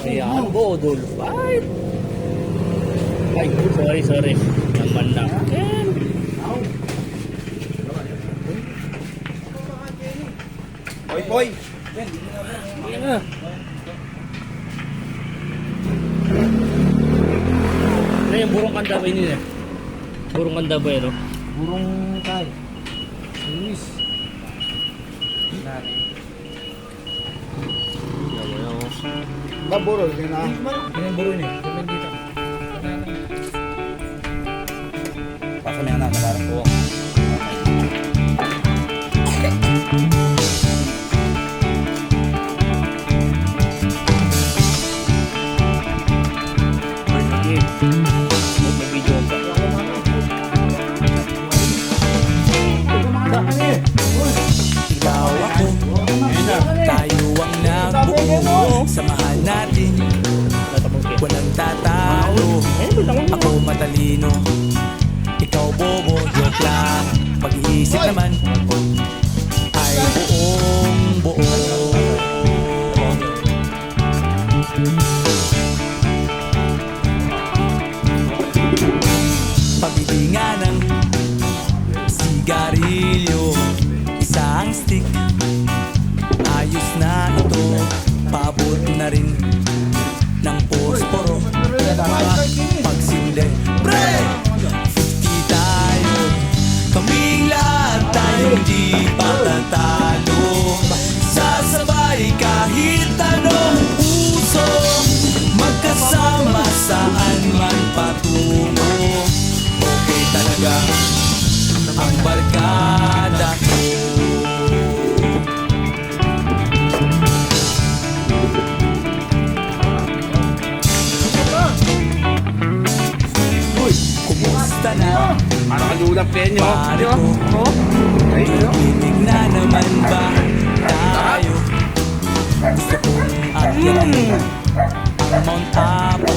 Ayan, bodol fight. Ay, sorry. Naman na. Ayan. Hoy! Ayan na. Ano yung burong kanda ba yun eh? Burong kanda ba yun, no? Burong tay. Luis. Baburo, yun na. Yan yung burong eh. Sabihin dito. Pasa mo yan na, parang po. Ikaw ako, tayo ang nabuo. Samahan natin, walang tatalo. Ako matalino, ikaw bobo, joke lang. Pag-iisip naman ay buong buo. Pabibingan ng sigarilyo, isang stick, ayos na ito. Paabot na rin ng posporo, pagsinde, pre! 50 tayo, kaming lahat tayong di patatalo. Sasabay kahit anong uso, magkasama saan man patungo. Okay talaga ang barkada ko. Uy, kumusta na? Parang kalulap kayo nyo. Pare ko, titig na naman ba tayo? Gusto kong akyatin ang Mount Apo.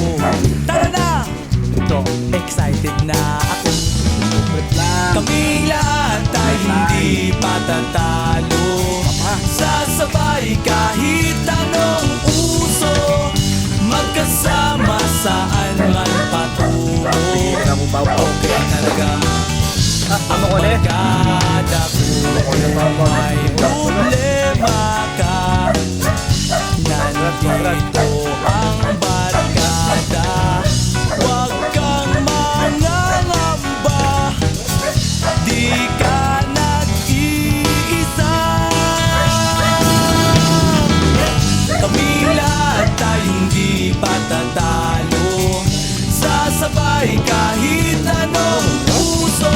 Tara na! Excited na ako. Kaming lahat ay hindi patatalo. Sasabay kahit anong uso, magkasama saan man patungo. Okay talaga ang barkada ko. May problema ka, nandito ang barkada. Huwag kang mangangamba, di ka nag-iisa. Kaming lahat ay hindi patatalo. Sasabay kahit anong uso,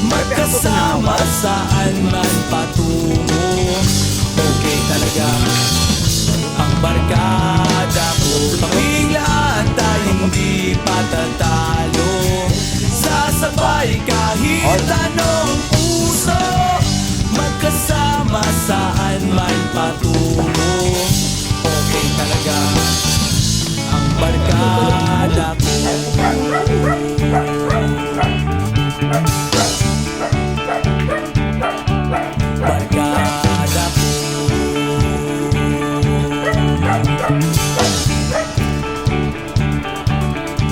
magkasama saan man patungo. Okay talaga ang barkada ko. Kaming lahat ay hindi patatalo. Sasabay kahit anong uso, magkasama saan man patungo. Okay talaga ang barkada ko. Barkada ko.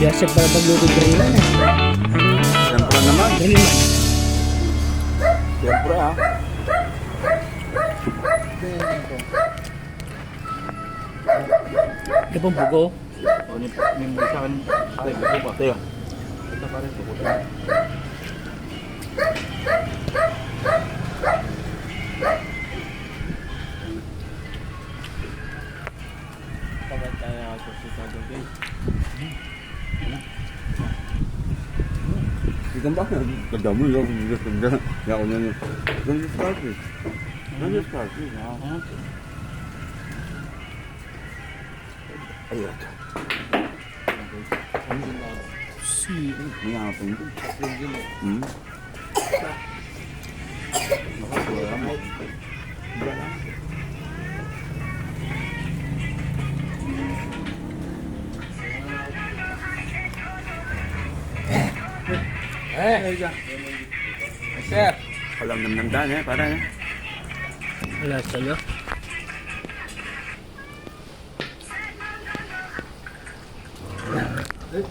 Biasa para magluto grillan eh. Siyempre naman. Grillan. Siyempre ah. Ito pong bugo. O, may sa akin. Ay, gusto pa. Tayo. Ito pa rin. Puputin. Ikan ba? Kadami lang. Ya, ako nyo. Don't start it. Don't start it. Ayan. May hapon ito. Nakapura mo. Sir. Walang namnamdan eh, para eh. Wala sa'yo. Eh,